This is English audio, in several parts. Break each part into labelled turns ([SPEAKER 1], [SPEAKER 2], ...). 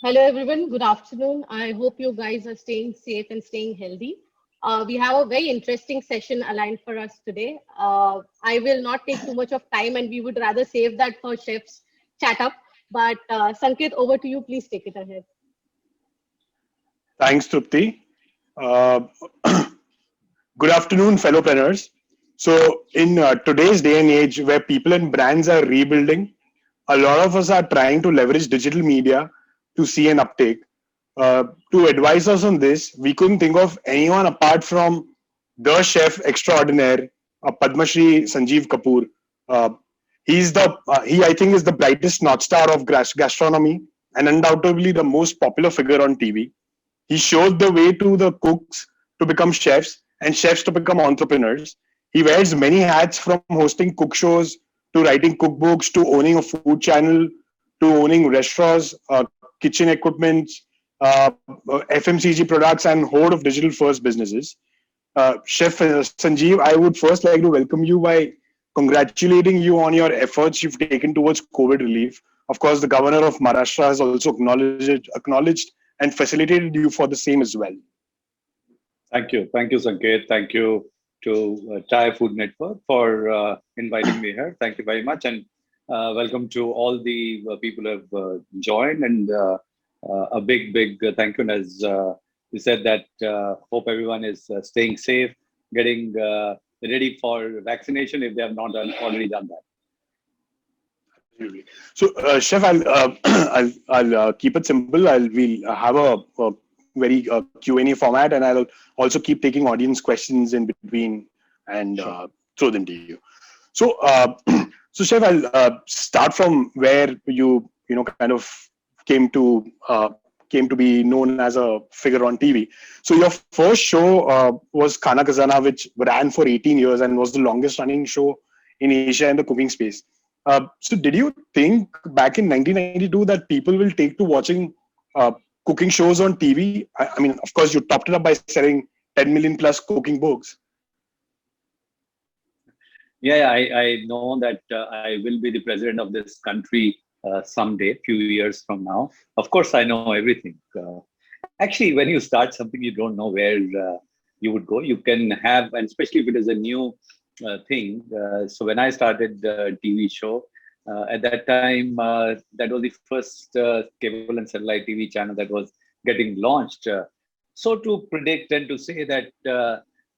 [SPEAKER 1] Hello everyone, good afternoon. I hope you guys are staying safe and staying healthy. We have a very interesting session aligned for us today. I will not take too much of time and we would rather save that for chef's chat up. But Sanket, over to you, please take it ahead.
[SPEAKER 2] Thanks, Trupti. Uh, Good afternoon, fellowpreneurs. So, in today's day and age where people and brands are rebuilding, a lot of us are trying to leverage digital media to see an uptake. To advise us on this, we couldn't think of anyone apart from the chef extraordinaire, Padma Shri Sanjeev Kapoor. Uh, he I think is the brightest north star of gastronomy and undoubtedly the most popular figure on TV. He showed the way to the cooks to become chefs and chefs to become entrepreneurs. He wears many hats from hosting cook shows to writing cookbooks to owning a food channel to owning restaurants, kitchen equipment, FMCG products, and horde of digital first businesses. Chef Sanjeev, I would first like to welcome you by congratulating you on your efforts you've taken towards COVID relief. Of course, the governor of Maharashtra has also acknowledged and facilitated you for the same as well.
[SPEAKER 3] Thank you, Sanket. Thank you to Thai Food Network for inviting me here. Thank you very much, and welcome to all the people who have joined. And a big thank you. And as you said, that hope everyone is staying safe, getting ready for vaccination if they have not already done that.
[SPEAKER 2] So, Chef, I'll keep it simple. We'll have a very Q&A format, and I'll also keep taking audience questions in between and throw them to you. So, so Chef, I'll start from where you kind of came to be known as a figure on TV. So your first show was Khana Khazana, which ran for 18 years and was the longest running show in Asia in the cooking space. So did you think back in 1992 that people will take to watching cooking shows on TV? I mean, of course, you topped it up by selling 10 million plus cooking books.
[SPEAKER 3] Yeah, I know that I will be the president of this country someday, few years from now. Of course, I know everything. Actually, when you start something, you don't know where you would go. You can have, and especially if it is a new thing. So when I started the TV show, at that time, that was the first cable and satellite TV channel that was getting launched. So to predict and to say that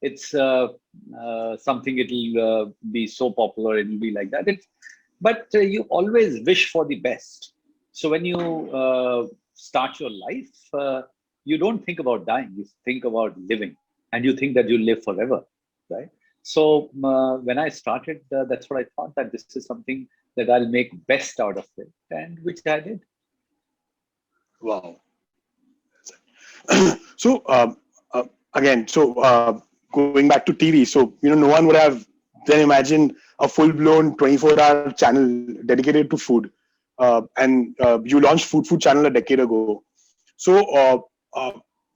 [SPEAKER 3] it's something it'll be so popular, it'll be like that. But you always wish for the best. So when you start your life, you don't think about dying, you think about living, and you think that you live forever, right? So when I started, that's what I thought, that this is something that I'll make best out of it, and which I did.
[SPEAKER 2] Wow. So again, going back to TV, so no one would have then imagined a full-blown 24-hour channel dedicated to food, and you launched FoodFood channel a decade ago. So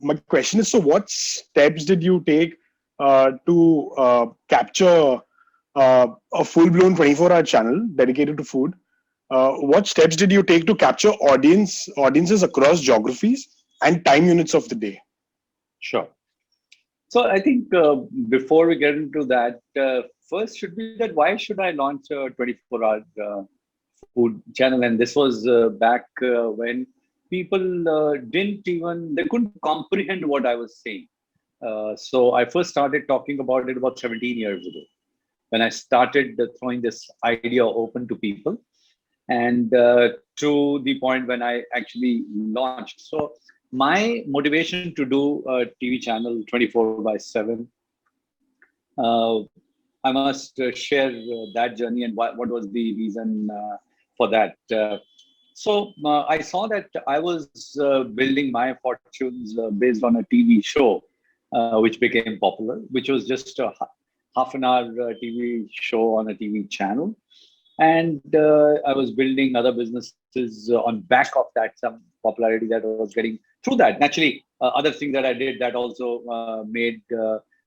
[SPEAKER 2] my question is, so what steps did you take to capture a full-blown 24-hour channel dedicated to food? What steps did you take to capture audiences across geographies and time units of the day?
[SPEAKER 3] Sure. So I think before we get into that, first should be that why should I launch a 24-hour food channel? And this was back when people they couldn't comprehend what I was saying. So I first started talking about it about 17 years ago, when I started throwing this idea open to people, and to the point when I actually launched. So my motivation to do a TV channel 24/7, I must share that journey and what was the reason for that. So I saw that I was building my fortunes based on a TV show, which became popular, which was just a half an hour TV show on a TV channel. And I was building other businesses on back of that, some popularity that I was getting through that. Naturally, other things that I did that also made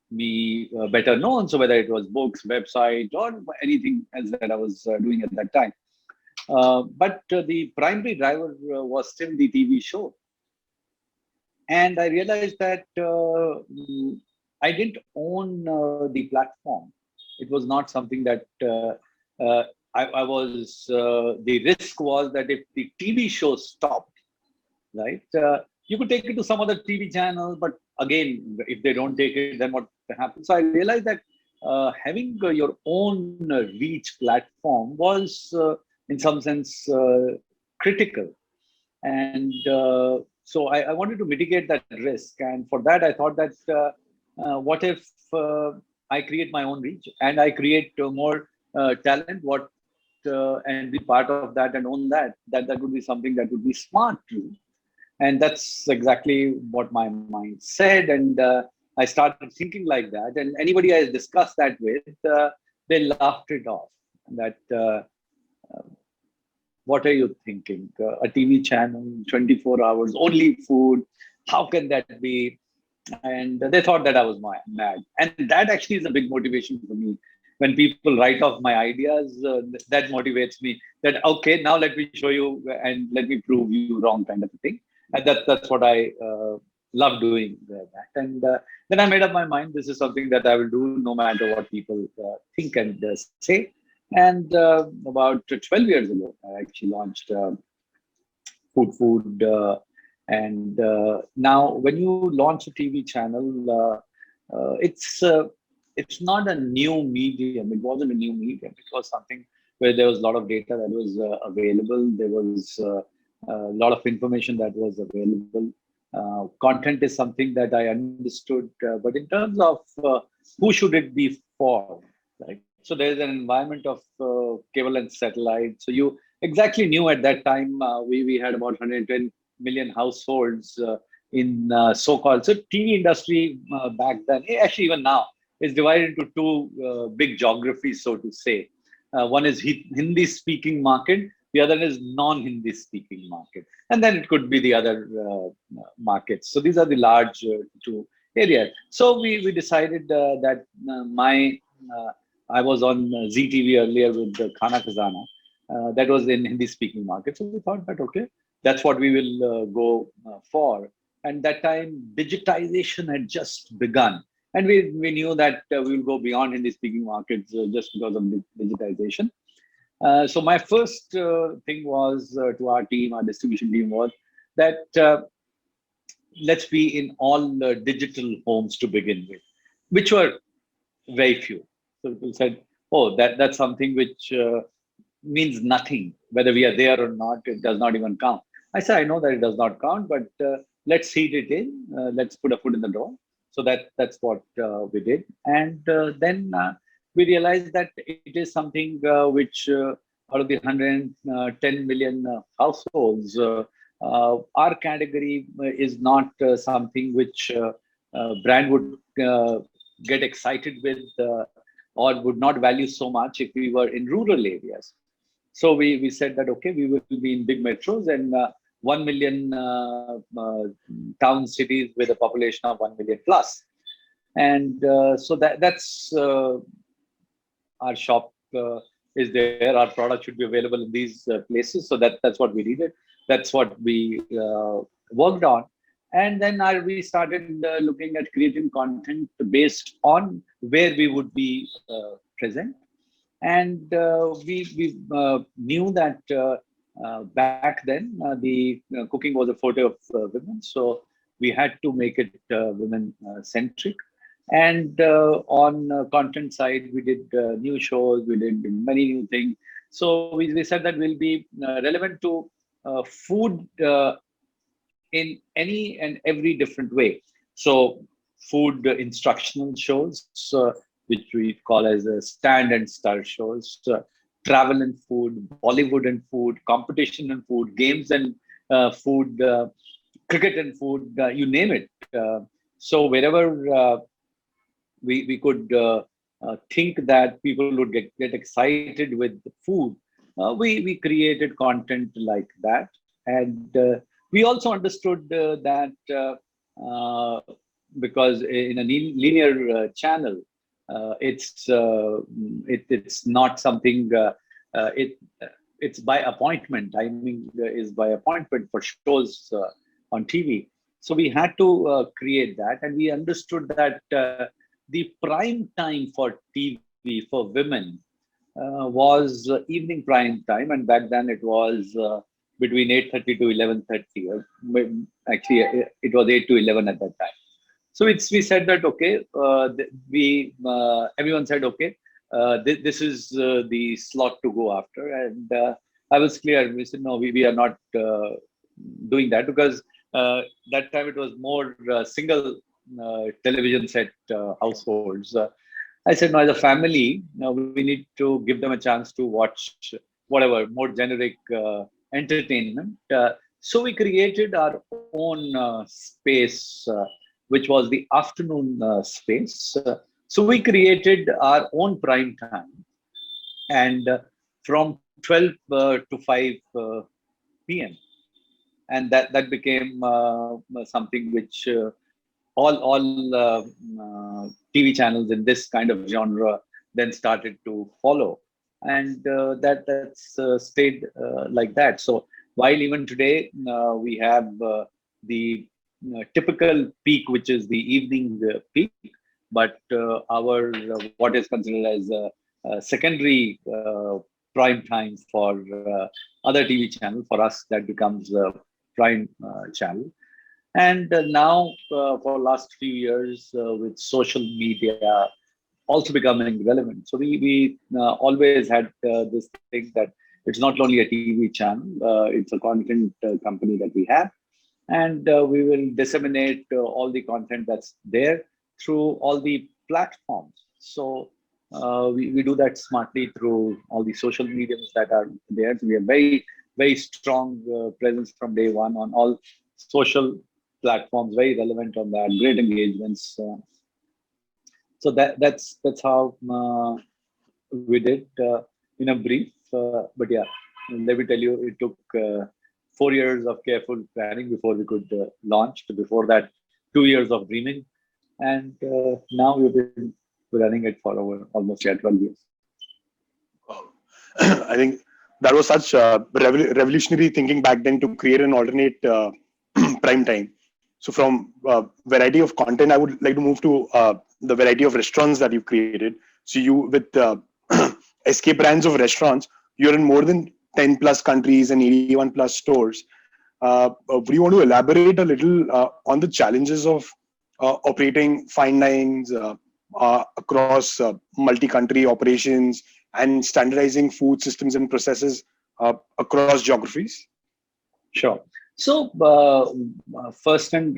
[SPEAKER 3] me better known. So whether it was books, website, or anything else that I was doing at that time. But the primary driver was still the TV show. And I realized that I didn't own the platform. It was not something that I was, the risk was that if the TV show stopped, right, you could take it to some other TV channel, but again, if they don't take it, then what happens? So I realized that having your own reach platform was, in some sense, critical. And so I wanted to mitigate that risk. And for that, I thought that what if I create my own reach and I create more talent, and be part of that and own that would be something that would be smart too. And that's exactly what my mind said. And I started thinking like that. And anybody I discussed that with, they laughed it off. That what are you thinking? A TV channel, 24 hours, only food. How can that be? And they thought that I was mad. And that actually is a big motivation for me. When people write off my ideas, that motivates me. That, okay, now let me show you and let me prove you wrong, kind of a thing. And that's what I love doing. That. And then I made up my mind. This is something that I will do no matter what people think and say. And about 12 years ago, I actually launched FoodFood. And now, when you launch a TV channel, it's not a new medium. It wasn't a new medium. It was something where there was a lot of data that was available. There was a lot of information that was available. Content is something that I understood, but in terms of who should it be for, right? So there's an environment of cable and satellite. So you exactly knew at that time we had about 110 million households in so-called. So TV industry back then, actually even now, is divided into two big geographies, so to say. One is Hindi-speaking market. The other is non-Hindi speaking market. And then it could be the other markets. So these are the large two areas. So we decided that I was on ZTV earlier with Khana Khazana. That was in Hindi speaking market. So we thought that, okay, that's what we will go for. And that time, digitization had just begun. And we knew that we will go beyond Hindi speaking markets just because of digitization. So my first thing was to our team, our distribution team, was that let's be in all digital homes to begin with, which were very few. So people said, oh, that's something which means nothing. Whether we are there or not, it does not even count. I said, I know that it does not count, but let's seed it in. Let's put a foot in the door. So that's what we did. And then we realized that it is something which out of the 110 million households, our category is not something which brand would get excited with or would not value so much if we were in rural areas. So we said that, okay, we will be in big metros and 1 million town cities with a population of 1 million plus. And so that's our shop is there. Our product should be available in these places. So that's what we needed. That's what we worked on. And then we started looking at creating content based on where we would be present. And we knew that back then the cooking was a forte of women. So we had to make it women centric. And on content side, we did new shows, we did many new things. So we said that we'll be relevant to food in any and every different way. So food instructional shows, which we call as stand and stir shows, travel and food, Bollywood and food, competition and food, games and food, cricket and food, you name it. So wherever we could think that people would get excited with the food, we created content like that. And we also understood that because in a linear channel, it's not something. it's by appointment. Timing is by appointment for shows on TV. So we had to create that, and we understood that the prime time for TV for women was evening prime time, and back then it was between 8:30 to 11:30. Actually, it was 8 to 11 at that time. So we said that okay, everyone said okay, this is the slot to go after, and I was clear. We said no, we are not doing that, because that time it was more single television set households. I said no, as a family, we need to give them a chance to watch whatever more generic entertainment. So we created our own space, which was the afternoon space. So we created our own prime time, and from 12 to 5 p.m. And that became something which all TV channels in this kind of genre then started to follow, and that's stayed like that. So while even today we have the typical peak, which is the evening peak, but our what is considered as a secondary prime time for other TV channel, for us that becomes prime channel. And now for last few years with social media also becoming relevant, so we always had this thing that it's not only a TV channel, it's a content company that we have, and we will disseminate all the content that's there through all the platforms. So we do that smartly through all the social mediums that are there. So we have very strong presence from day one on all social platforms, very relevant on that, great engagements. So that's how we did in a brief. But yeah, let me tell you, it took 4 years of careful planning before we could launch. Before that, 2 years of dreaming, and now we've been running it for over almost 12 years.
[SPEAKER 2] I think that was such revolutionary thinking back then to create an alternate prime time. So from variety of content, I would like to move to the variety of restaurants that you've created. So you, with SK brands of restaurants, you're in more than 10 plus countries and 81 plus stores. Would you want to elaborate a little on the challenges of operating fine dines across multi-country operations and standardizing food systems and processes across geographies?
[SPEAKER 3] Sure. So first and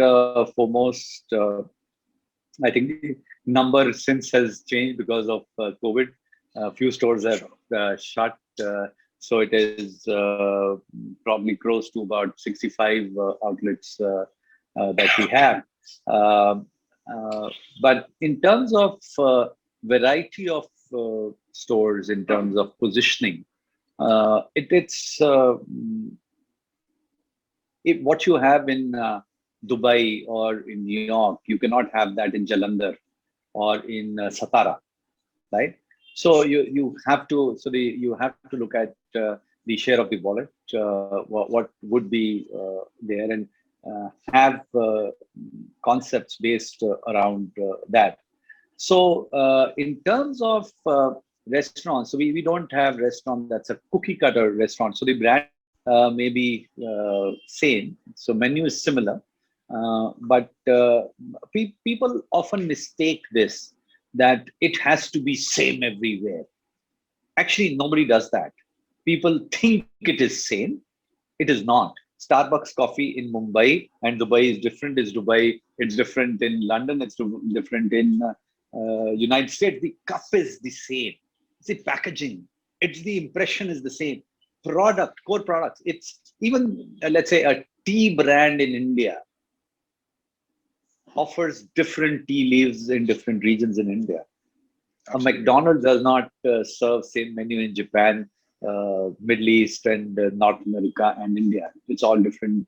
[SPEAKER 3] foremost, I think the number since has changed because of COVID. A few stores have shut. So it is probably close to about 65 outlets that we have. But in terms of variety of stores, in terms of positioning, what you have in Dubai or in New York, you cannot have that in Jalandhar or in Satara, right? So you have to look at the share of the wallet, what would be there, and have concepts based around that. So in terms of restaurants, so we don't have restaurant that's a cookie cutter restaurant. So the brand may be same, so menu is similar, but people often mistake this, that it has to be same everywhere. Actually, nobody does that. People think it is same. It is not. Starbucks coffee in Mumbai and Dubai is different. Is Dubai? It's different in London. It's different in United States. The cup is the same. It's the packaging. It's the impression is the same. Core products. It's even let's say a tea brand in India offers different tea leaves in different regions in India. Absolutely. A McDonald's does not serve same menu in Japan, Middle East, and North America and India. It's all different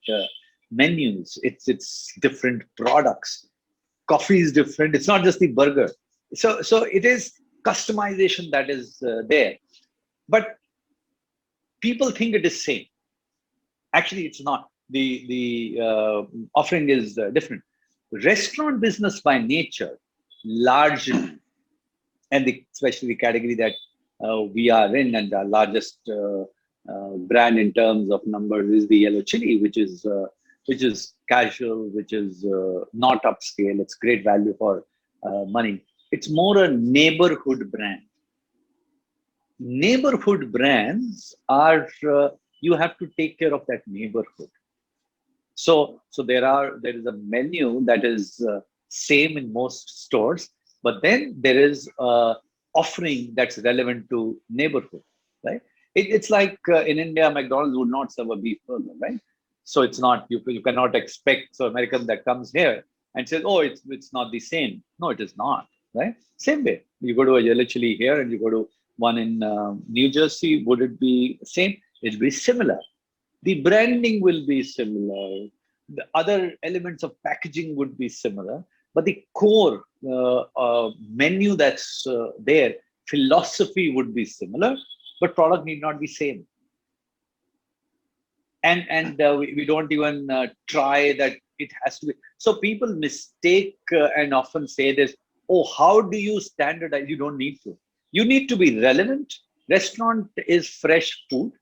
[SPEAKER 3] menus. It's different products. Coffee is different. It's not just the burger. So it is customization that is there. But people think it is same. Actually, it's not. The offering is different. Restaurant business by nature, largely, and especially the category that we are in, and our largest brand in terms of numbers is the yellow chili, which is casual, which is not upscale. It's great value for money. It's more a neighborhood brand. Neighborhood brands are you have to take care of that neighborhood. So there is a menu that is same in most stores, but then there is offering that's relevant to neighborhood, right? It's like in India, McDonald's would not serve a beef burger, right? So it's not, you cannot expect, so American that comes here and says, oh, it's not the same. No, it is not, right? Same way. You go to a yellow chili here and you go to one in New Jersey, would it be same? It'll be similar. The branding will be similar. The other elements of packaging would be similar, but the core menu that's there, philosophy would be similar, but product need not be same. And we don't even try that it has to be. So people mistake and often say this, oh, how do you standardize? You don't need to. You need to be relevant. Restaurant is fresh food.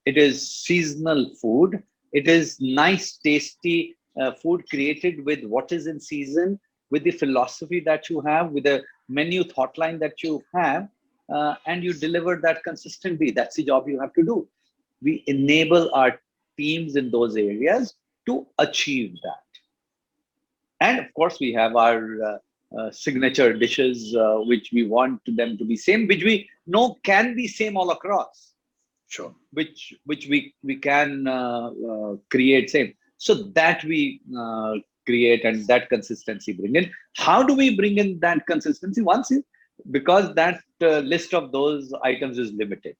[SPEAKER 3] It is seasonal food. It is nice, tasty food created with what is in season, with the philosophy that you have, with the menu thought line that you have, and you deliver that consistently. That's the job you have to do. We enable our teams in those areas to achieve that. And of course, we have our signature dishes, which we want them to be same, which we know can be same all across.
[SPEAKER 2] Sure.
[SPEAKER 3] Which we can create same. So that we create and that consistency bring in. How do we bring in that consistency? Once is because that list of those items is limited.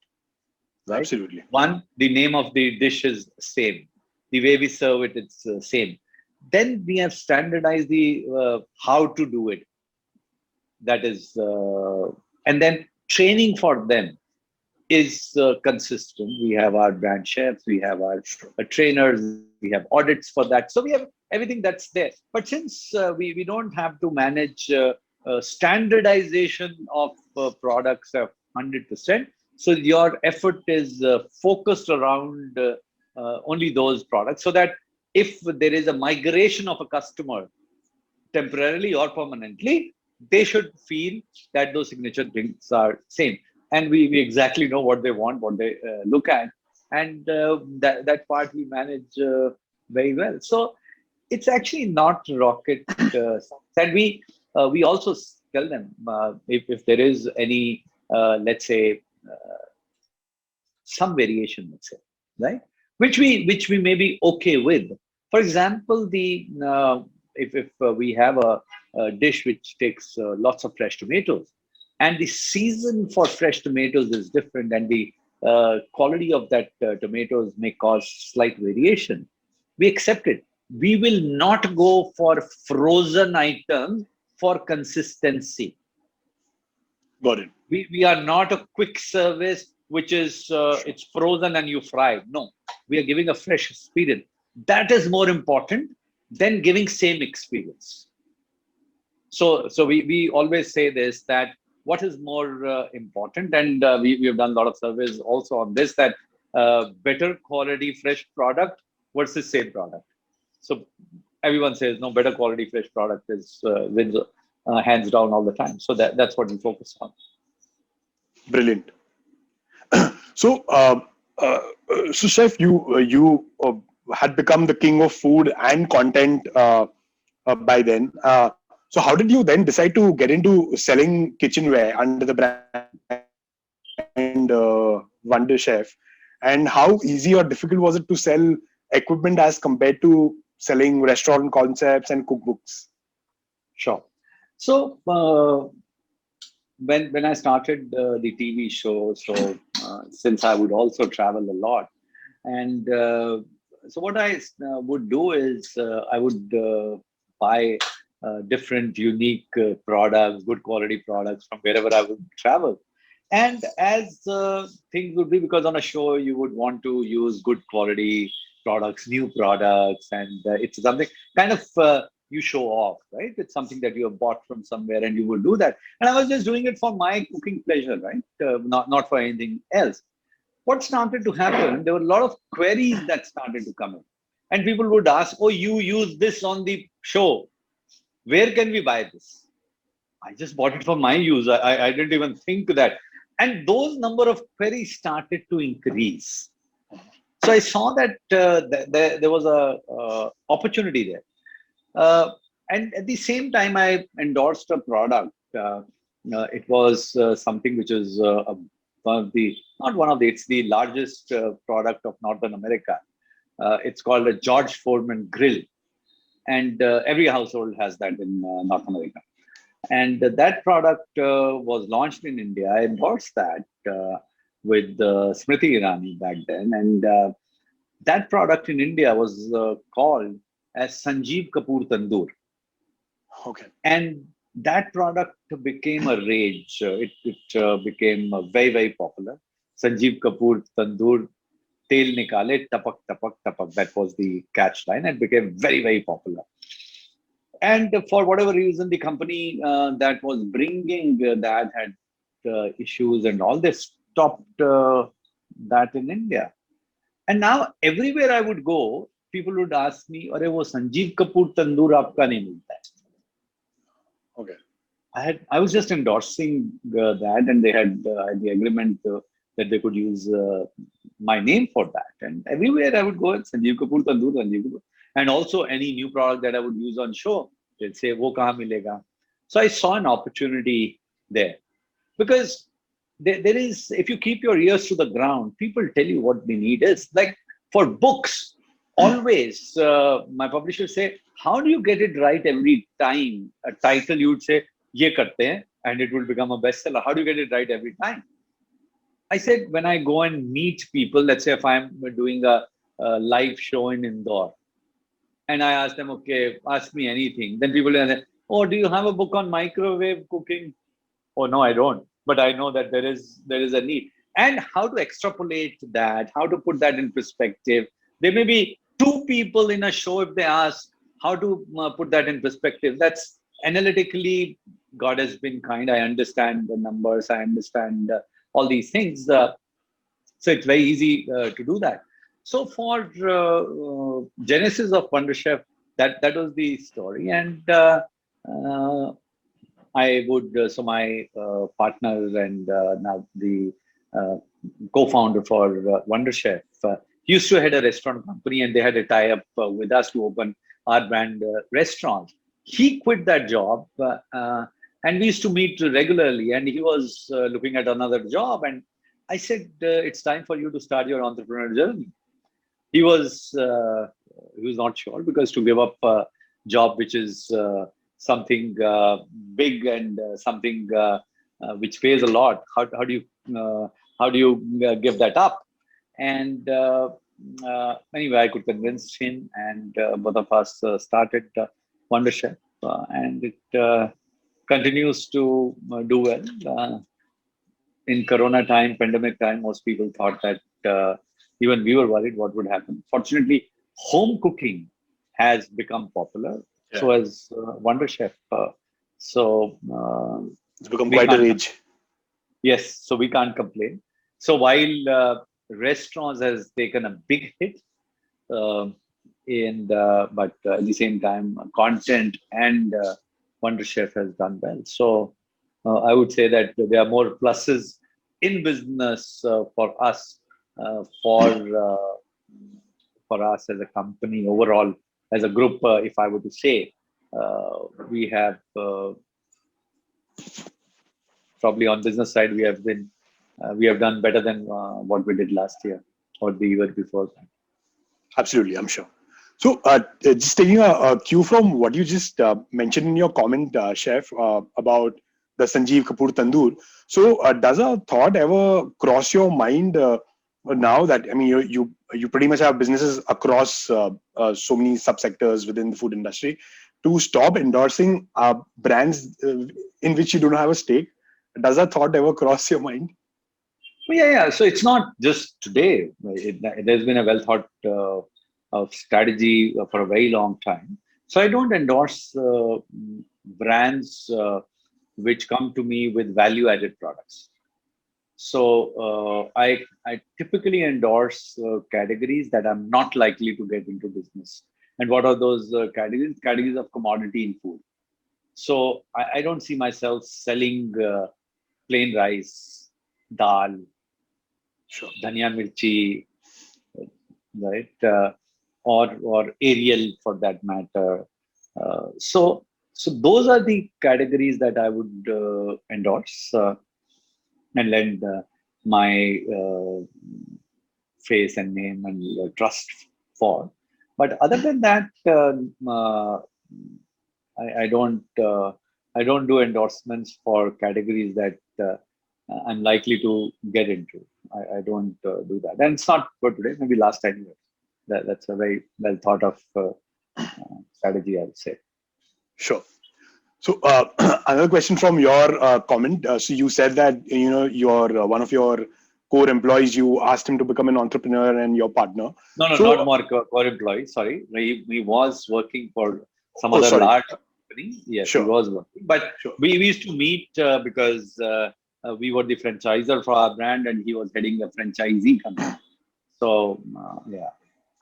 [SPEAKER 3] Right?
[SPEAKER 2] Absolutely.
[SPEAKER 3] One, the name of the dish is same. The way we serve it, it's same. Then we have standardized the how to do it. That is, and then training for them is consistent. We have our brand chefs, we have our trainers, we have audits for that. So we have everything that's there. But since we don't have to manage standardization of products 100%, so your effort is focused around only those products, so that if there is a migration of a customer temporarily or permanently, they should feel that those signature drinks are same. And we exactly know what they want, what they look at. And that part we manage very well. So it's actually not rocket science. And we also tell them if there is any, let's say, some variation, let's say, right? Which we may be okay with. For example, if we have a dish which takes lots of fresh tomatoes, and the season for fresh tomatoes is different, and the quality of that tomatoes may cause slight variation, we accept it. We will not go for frozen items for consistency.
[SPEAKER 2] Got it.
[SPEAKER 3] We are not a quick service which is it's frozen and you fry. No, we are giving a fresh experience. That is more important than giving same experience. So we always say this, that what is more important, and we have done a lot of surveys also on this, that better quality fresh product versus same product. So everyone says no, better quality fresh product is wins hands down all the time. So that's what we focus on.
[SPEAKER 2] Brilliant. So, so chef, you had become the king of food and content by then. So how did you then decide to get into selling kitchenware under the brand Wonder Chef? And how easy or difficult was it to sell equipment as compared to selling restaurant concepts and cookbooks?
[SPEAKER 3] Sure. So when I started the TV show, so since I would also travel a lot, and so what I would do is I would buy different unique products, good quality products from wherever I would travel. And as things would be, because on a show you would want to use good quality products, new products, and it's something kind of you show off, right? It's something that you have bought from somewhere, and you will do that. And I was just doing it for my cooking pleasure, right? Not for anything else. What started to happen? There were a lot of queries that started to come in, and people would ask, "Oh, you use this on the show. Where can we buy this?" I just bought it for my use. I didn't even think that. And those number of queries started to increase. So I saw that there was a opportunity there. And at the same time, I endorsed a product. It was something which is one of the, not one of the, it's the largest product of Northern America. It's called a George Foreman grill. And every household has that in North America. And that product was launched in India. I endorsed that with Smriti Irani back then. And that product in India was called as Sanjeev Kapoor Tandoor.
[SPEAKER 2] Okay.
[SPEAKER 3] And that product became a rage. It became very, very popular. Sanjeev Kapoor Tandoor, tel nikale, tapak, tapak, tapak. That was the catch line. It became very, very popular. And for whatever reason, the company that was bringing that had issues and all. They stopped that in India. And now everywhere I would go, people would ask me, "Arey wo Sanjeev Kapoor Tandoor aapka nahi milta hai."
[SPEAKER 2] Okay.
[SPEAKER 3] I was just endorsing that, and they had the agreement that they could use my name for that. And everywhere I would go, Sanjeev Kapoor Tandoor, Sanjeev Kapoor. And also any new product that I would use on show, they'd say, "Wo kahan milega?" So I saw an opportunity there. Because there is, if you keep your ears to the ground, people tell you what the need is. Like for books, always my publishers say, "How do you get it right every time?" A title you would say, "Ye karte hain," and it will become a bestseller. How do you get it right every time? I said, when I go and meet people, let's say if I'm doing a live show in Indore, and I ask them, "Okay, ask me anything." Then people will say, "Oh, do you have a book on microwave cooking?" "Oh, no, I don't. But I know that there is a need." And how to extrapolate that, how to put that in perspective. There may be two people in a show. If they ask how to put that in perspective, that's analytically, God has been kind. I understand the numbers. I understand all these things. So it's very easy to do that. So for genesis of Wonder Chef, that was the story. And I would, so my partner and now the co-founder for Wonder Chef, he used to head a restaurant company, and they had a tie-up with us to open our brand restaurant. He quit that job, and we used to meet regularly, and he was looking at another job. And I said, "It's time for you to start your entrepreneurial journey." He was not sure, because to give up a job which is something big and something which pays a lot, how do you give that up? And anyway, I could convince him, and both of us started Wonder Chef, and it continues to do well. In Corona time, pandemic time, most people thought that even we were worried what would happen. Fortunately, home cooking has become popular. Yeah. So has Wonder Chef.
[SPEAKER 2] It's become quite a rage.
[SPEAKER 3] Yes, so we can't complain. So while restaurants has taken a big hit, but at the same time, content and Wonder Chef has done well. So I would say that there are more pluses in business for us, for us as a company overall, as a group. If I were to say, we have probably on business side, we have done better than what we did last year or the year before.
[SPEAKER 2] Absolutely, I'm sure. So just taking a cue from what you just mentioned in your comment, Chef, about the Sanjeev Kapoor Tandoor. So does a thought ever cross your mind now that, I mean, you pretty much have businesses across so many subsectors within the food industry, to stop endorsing brands in which you don't have a stake? Does that thought ever cross your mind?
[SPEAKER 3] Yeah. So it's not just today. There's been a well thought of strategy for a very long time. So I don't endorse brands which come to me with value added products. So I typically endorse categories that I'm not likely to get into business. And what are those categories? Categories of commodity in food. So I don't see myself selling plain rice, dal,
[SPEAKER 2] Sure.
[SPEAKER 3] dhania mirchi, right? Or Ariel for that matter. So those are the categories that I would endorse and lend my face and name and trust for. But other than that, I don't do endorsements for categories that I'm likely to get into. I don't do that, and it's not for today. Maybe last 10 years. That's a very well thought of strategy, I would say.
[SPEAKER 2] Sure. So another question from your comment. So you said that your one of your core employees, you asked him to become an entrepreneur and your partner.
[SPEAKER 3] No, not
[SPEAKER 2] So
[SPEAKER 3] more core employee. Sorry, he was working for some
[SPEAKER 2] oh,
[SPEAKER 3] other
[SPEAKER 2] sorry.
[SPEAKER 3] large company. Yes, he
[SPEAKER 2] Sure.
[SPEAKER 3] was working, but
[SPEAKER 2] Sure.
[SPEAKER 3] we used to meet because we were the franchisor for our brand, and he was heading a franchisee company. So yeah,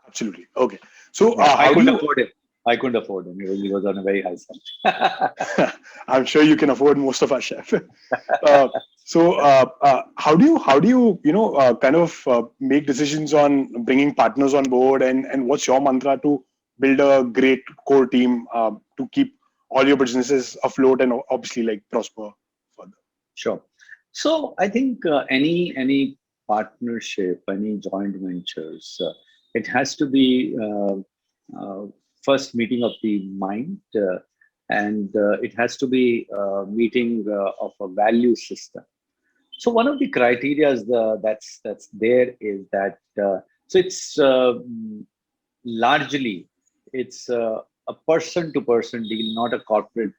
[SPEAKER 2] Absolutely. Okay. So
[SPEAKER 3] yeah. I
[SPEAKER 2] how do
[SPEAKER 3] couldn't
[SPEAKER 2] you?
[SPEAKER 3] afford him. I couldn't afford him. He was on a very high side.
[SPEAKER 2] I'm sure you can afford most of our chef. How do you kind of make decisions on bringing partners on board, and what's your mantra to build a great core team to keep all your businesses afloat and obviously like prosper further?
[SPEAKER 3] Sure. So I think any partnership, any joint ventures, it has to be first meeting of the mind, and it has to be meeting of a value system. So one of the criteria that's there is that so it's largely it's a person to person deal, not a corporate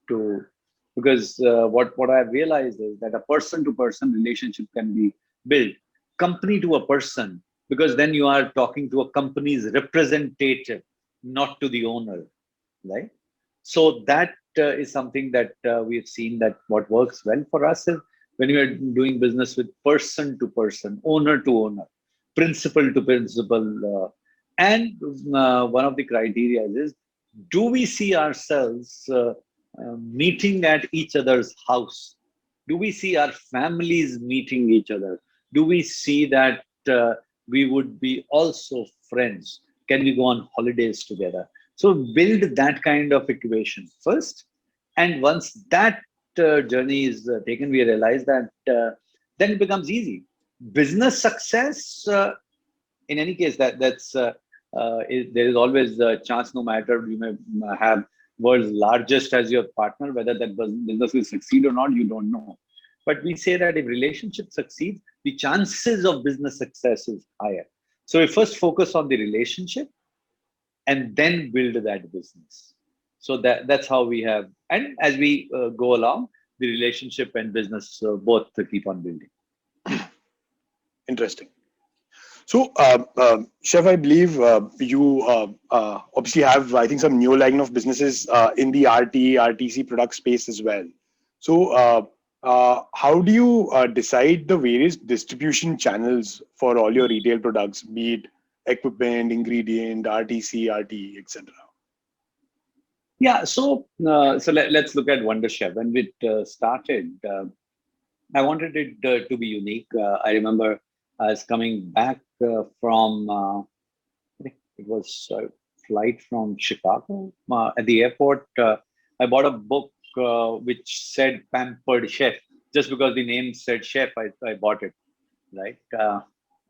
[SPEAKER 3] to, because what I've realized is that a person to person relationship can be built company to a person, because then you are talking to a company's representative, not to the owner, right? So that is something that we've seen that what works well for us is when we are doing business with person to person, owner to owner, principal to principal. And one of the criteria is, do we see ourselves meeting at each other's house? Do we see our families meeting each other? Do we see that we would be also friends? Can we go on holidays together? So build that kind of equation first. And once that journey is taken, we realize that then it becomes easy. Business success, in any case, there is always a chance, no matter you may have world's largest as your partner, whether that business will succeed or not, you don't know. But we say that if relationship succeeds, the chances of business success is higher. So we first focus on the relationship and then build that business. So that's how we have, and as we go along, the relationship and business both keep on building.
[SPEAKER 2] Interesting. So, Chef, I believe you obviously have, I think, some new line of businesses in the RTC product space as well. So, how do you decide the various distribution channels for all your retail products, be it equipment, ingredient, RTC, RTE, etc.?
[SPEAKER 3] Yeah, so let's look at Wonder Chef. When it started, I wanted it to be unique. I remember I was coming back from, I think it was a flight from Chicago. At the airport, I bought a book which said Pampered Chef. Just because the name said chef, I bought it, right?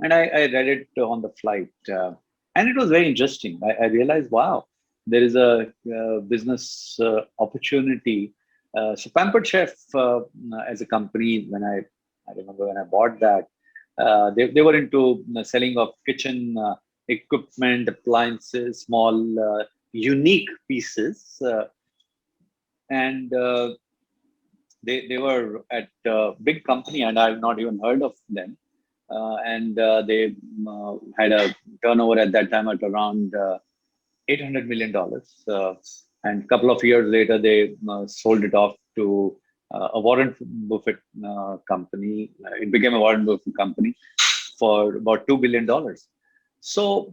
[SPEAKER 3] And I read it on the flight. And it was very interesting. I realized, wow, there is a business opportunity. So Pampered Chef as a company, I remember when I bought that, they were into selling of kitchen equipment, appliances, small, unique pieces. And they were at a big company, and I've not even heard of them. and they had a turnover at that time at around $800 million. And a couple of years later, they sold it off to a Warren Buffett company. It became a Warren Buffett company for about $2 billion. So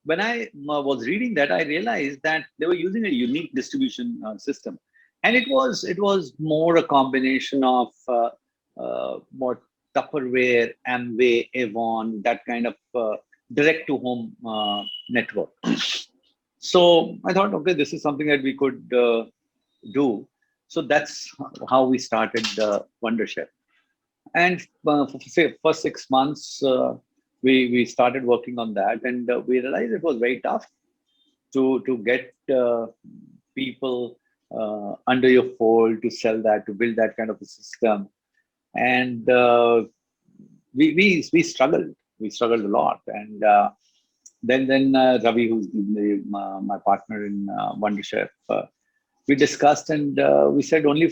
[SPEAKER 3] when I was reading that, I realized that they were using a unique distribution system, and it was more a combination of more Tupperware, Amway, Avon, that kind of direct-to-home network. So I thought, okay, this is something that we could do. So that's how we started Wonder Chef. And for say first 6 months, we started working on that, and we realized it was very tough to get people under your fold, to sell that, to build that kind of a system. And we struggled. We struggled a lot. And then Ravi, who's my partner in Wonder Chef, we discussed, and we said only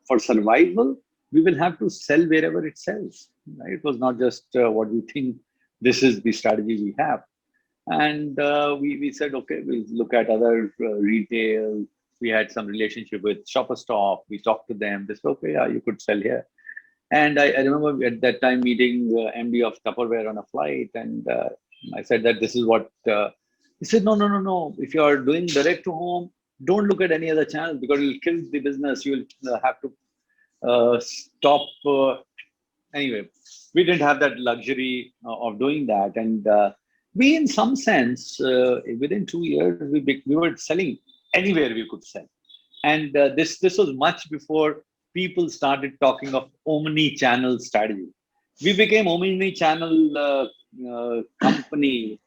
[SPEAKER 3] for survival, we will have to sell wherever it sells. Right? It was not just what we think this is the strategy we have. And we said, okay, we'll look at other retail. We had some relationship with Shopper Stop. We talked to them. They said, okay, yeah, you could sell here. And I remember at that time meeting the MD of Tupperware on a flight, and I said that this is what, he said, no. If you are doing direct to home, don't look at any other channel because it will kill the business. You will have to stop. Anyway, we didn't have that luxury of doing that. And we, in some sense, within 2 years, we were selling anywhere we could sell. And this was much before people started talking of omni-channel strategy. We became omni-channel company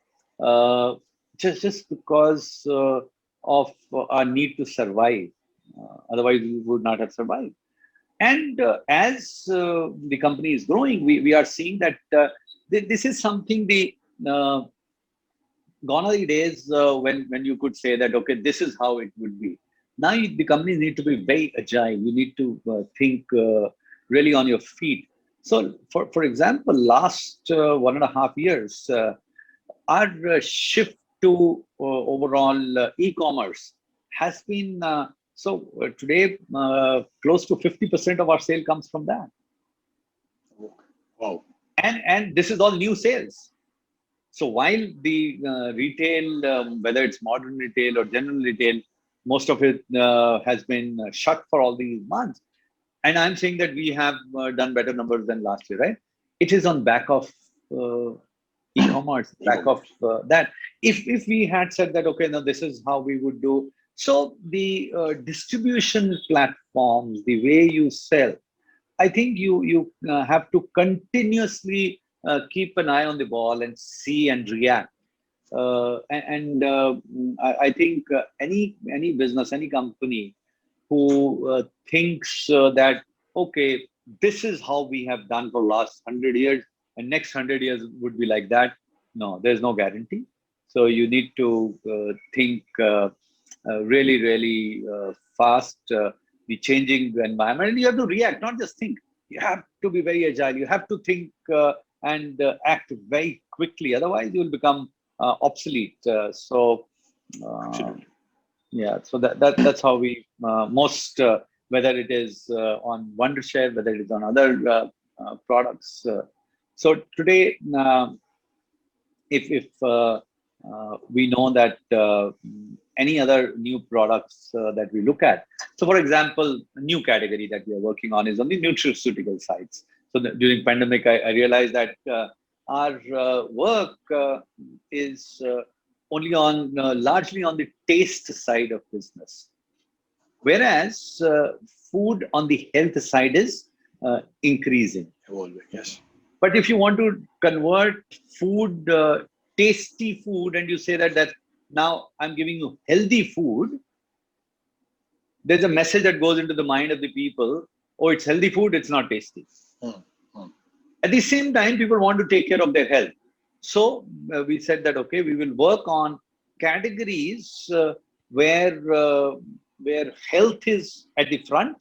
[SPEAKER 3] just because of our need to survive. Otherwise, we would not have survived. And as the company is growing, we are seeing that this is something gone are the days when you could say that, okay, this is how it would be. Now the companies need to be very agile. You need to think really on your feet. So, for example, last 1.5 years, our shift to overall e-commerce has been today close to 50% of our sale comes from that.
[SPEAKER 2] Wow!
[SPEAKER 3] And this is all new sales. So while the retail, whether it's modern retail or general retail, most of it has been shut for all these months. And I'm saying that we have done better numbers than last year, right? It is on back of e-commerce, back of that. If we had said that, okay, now this is how we would do. So the distribution platforms, the way you sell, I think you have to continuously keep an eye on the ball and see and react. I think any business, any company who thinks that, okay, this is how we have done for last 100 years and next 100 years would be like that. No, there's no guarantee. So you need to think really, really fast, the changing environment. And you have to react, not just think. You have to be very agile. You have to think and act very quickly. Otherwise, you will become obsolete. Yeah, so that's how we most whether it is on Wonder Chef, whether it is on other products. So today, if we know that any other new products that we look at. So, for example, a new category that we are working on is on the nutraceutical sides. So during pandemic, I realized that our work is only on largely on the taste side of business, whereas food on the health side is increasing.
[SPEAKER 2] Yes.
[SPEAKER 3] But if you want to convert food, tasty food, and you say that now I'm giving you healthy food, there's a message that goes into the mind of the people. Oh, it's healthy food, it's not tasty. At the same time, people want to take care of their health. So we said that, okay, we will work on categories where health is at the front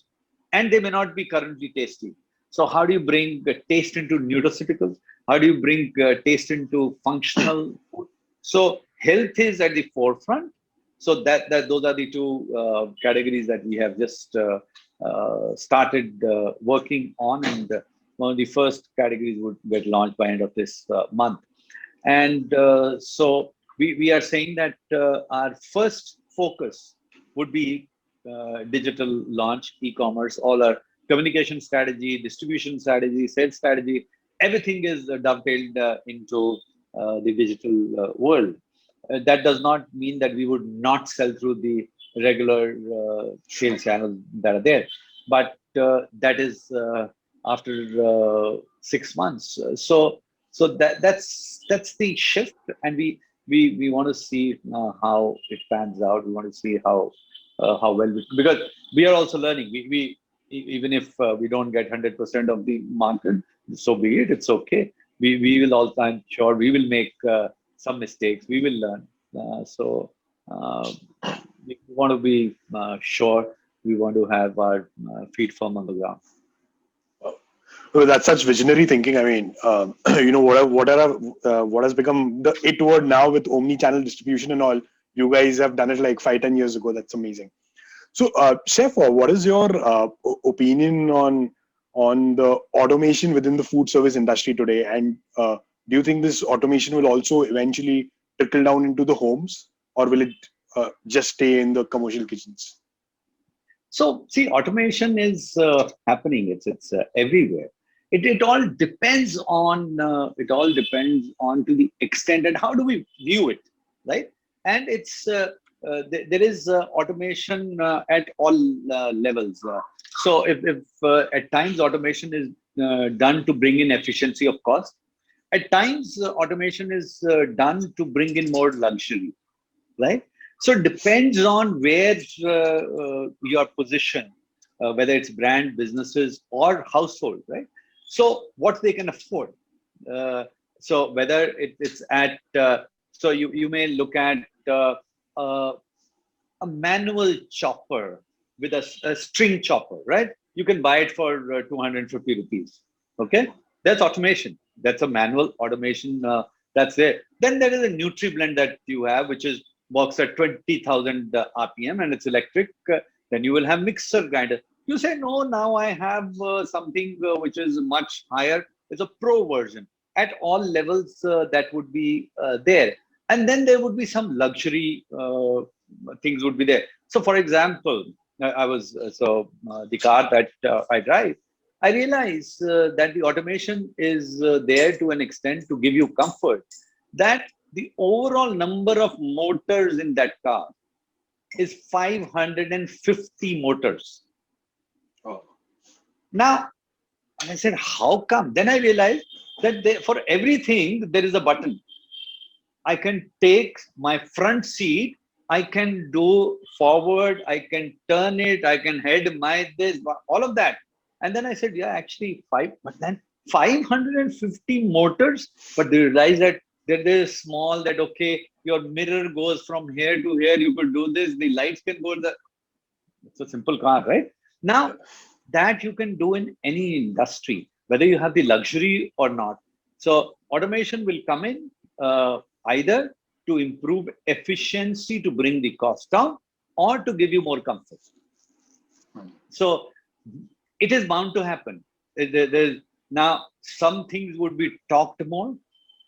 [SPEAKER 3] and they may not be currently tasty. So how do you bring taste into nutraceuticals? How do you bring taste into functional food? So health is at the forefront. So that those are the two categories that we have just started working on, and one of the first categories would get launched by end of this month. And so we are saying that our first focus would be digital launch, e-commerce, all our communication strategy, distribution strategy, sales strategy, everything is dovetailed into the digital world. That does not mean that we would not sell through the regular sales channels that are there, but that is after 6 months. So that's the shift, and we want to see how it pans out. We want to see how well because we are also learning. We even if we don't get 100% of the market, so be it. It's okay. We will also, I'm sure, we will make some mistakes. We will learn. So we want to be sure. We want to have our feet firm on the ground.
[SPEAKER 2] Well, that's such visionary thinking. I mean, what has become the it word now with omni-channel distribution and all. You guys have done it like 5-10 years ago. That's amazing. So, Chef, what is your opinion on the automation within the food service industry today? And do you think this automation will also eventually trickle down into the homes, or will it just stay in the commercial kitchens?
[SPEAKER 3] So, see, automation is happening. It's everywhere. It all depends on to the extent and how do we view it, right? And it's there is automation at all levels. So if at times automation is done to bring in efficiency of cost, at times automation is done to bring in more luxury, right? So it depends on where your position, whether it's brand, businesses, or household, right? So what they can afford. So whether it's at, so you may look at a manual chopper with a string chopper, right? You can buy it for 250 rupees. Okay, that's automation. That's a manual automation that's there. Then there is a NutriBlend that you have, which is works at 20,000 RPM and it's electric. Then you will have mixer grinder. You say, no, now I have something which is much higher. It's a pro version. At all levels, that would be there. And then there would be some luxury things would be there. So, for example, the car that I drive, I realize that the automation is there to an extent to give you comfort, that the overall number of motors in that car is 550 motors.
[SPEAKER 2] Oh.
[SPEAKER 3] Now, I said, how come? Then I realized that for everything, there is a button. I can take my front seat, I can do forward, I can turn it, I can head this, all of that. And then I said, yeah, actually but then 550 motors, but they realize that they're small, that, okay, your mirror goes from here to here, you could do this, the lights can go it's a simple car, right? Now, that you can do in any industry, whether you have the luxury or not. So automation will come in either to improve efficiency, to bring the cost down, or to give you more comfort. So it is bound to happen. Now, some things would be talked more.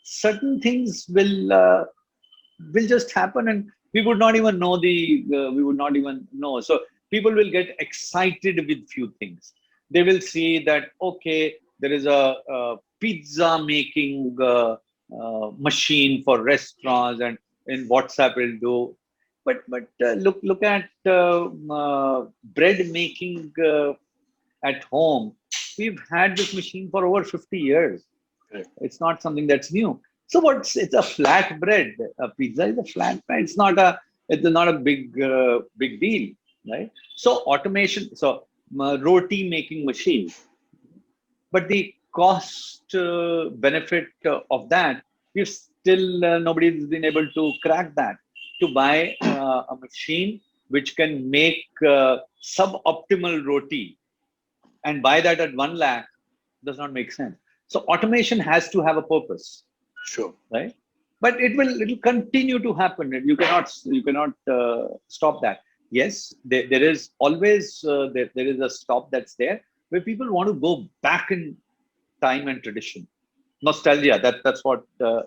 [SPEAKER 3] Certain things will just happen, and we would not even know So people will get excited with few things. They will see that, okay, there is a pizza making machine for restaurants, and in WhatsApp will do. But look at bread making at home. We've had this machine for over 50 years.
[SPEAKER 2] Right.
[SPEAKER 3] It's not something that's new. So it's a flat bread. A pizza is a flat bread. It's not a big deal, right? So automation, roti making machine, but the cost benefit of that, we've still nobody's been able to crack that, to buy a machine which can make suboptimal roti and buy that at 1 lakh, does not make sense. So automation has to have a purpose,
[SPEAKER 2] Sure.
[SPEAKER 3] right? But it will continue to happen. You cannot stop that. Yes, there is always there is a stop that's there where people want to go back in time and tradition, nostalgia. That's what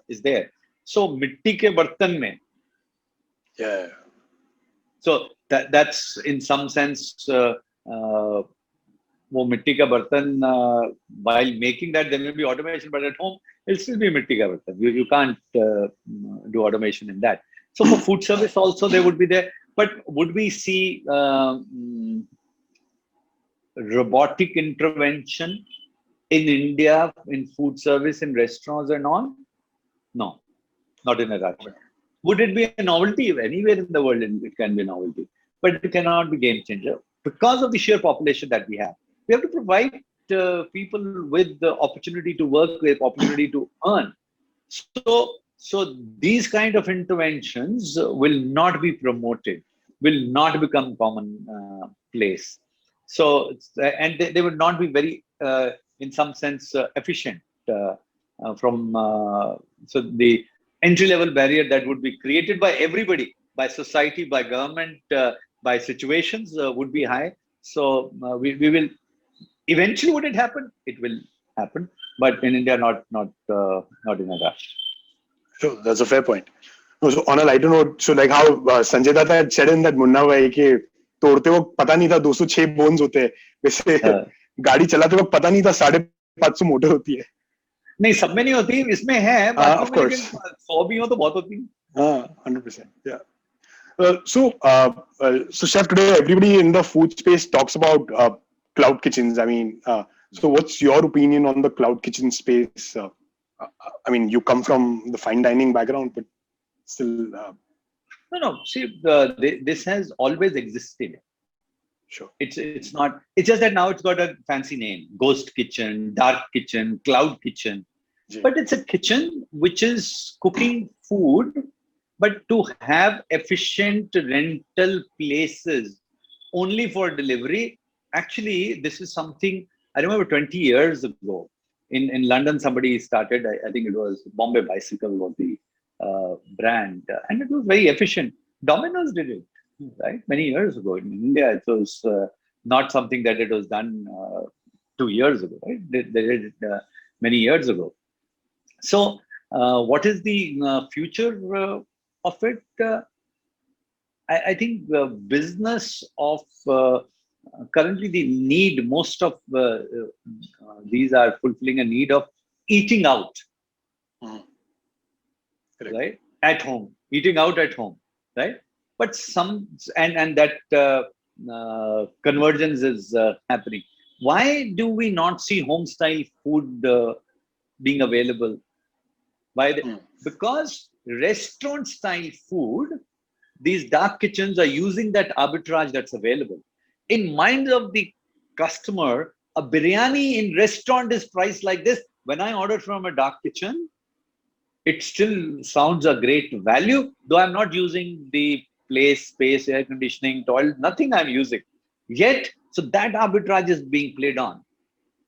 [SPEAKER 3] is there. So mitti ke bartan mein.
[SPEAKER 2] Yeah.
[SPEAKER 3] So that's in some sense. वो मिट्टी का बर्तन while making that there may be automation, but at home it'll still be मिट्टी का बर्तन. You can't do automation in that. So for food service also they would be there, but would we see robotic intervention in India in food service in restaurants and all? No, not in a rush. Would it be a novelty? Anywhere in the world it can be a novelty, but it cannot be game changer because of the sheer population that we have. We have to provide people with the opportunity to work, with opportunity to earn. So these kind of interventions will not be promoted, will not become commonplace. So and they would not be very, in some sense, efficient. So the entry-level barrier that would be created by everybody, by society, by government, by situations would be high. So we will. Eventually, would it happen? It will happen, but in India, not in a rush.
[SPEAKER 2] Sure, that's a fair point. No, so on a lighter note, so like how Sanjay Datta had said in that Munna Bhai कि तोड़ते वक्त पता नहीं था 206 bones होते हैं, वैसे गाड़ी चलाते वक्त पता नहीं था 550 मोटर होती है.
[SPEAKER 3] नहीं, सब में नहीं होती, इसमें है.
[SPEAKER 2] Of course.
[SPEAKER 3] 100 भी हो तो बहुत होती
[SPEAKER 2] है. 100%. Yeah. So chef, today everybody in the food space talks about cloud kitchens. I mean, so what's your opinion on the cloud kitchen space? I mean, you come from the fine dining background, but still.
[SPEAKER 3] No. See, this has always existed.
[SPEAKER 2] Sure.
[SPEAKER 3] It's not. It's just that now it's got a fancy name: ghost kitchen, dark kitchen, cloud kitchen. Yeah. But it's a kitchen which is cooking food, but to have efficient rental places only for delivery. Actually, this is something I remember 20 years ago. In London, somebody started, I think it was Bombay Bicycle was the brand, and it was very efficient. Domino's did it, right? Many years ago. In India, it was not something that it was done 2 years ago, right? They did it many years ago. So, what is the future of it? I think the business of currently the need, most of these are fulfilling a need of eating out, right? At home, eating out at home, right? But and that convergence is happening. Why do we not see home style food being available? Because restaurant style food, these dark kitchens are using that arbitrage that's available. In mind of the customer, a biryani in restaurant is priced like this. When I order from a dark kitchen, it still sounds a great value, though I'm not using the place, space, air conditioning, toilet, nothing I'm using. Yet, so that arbitrage is being played on.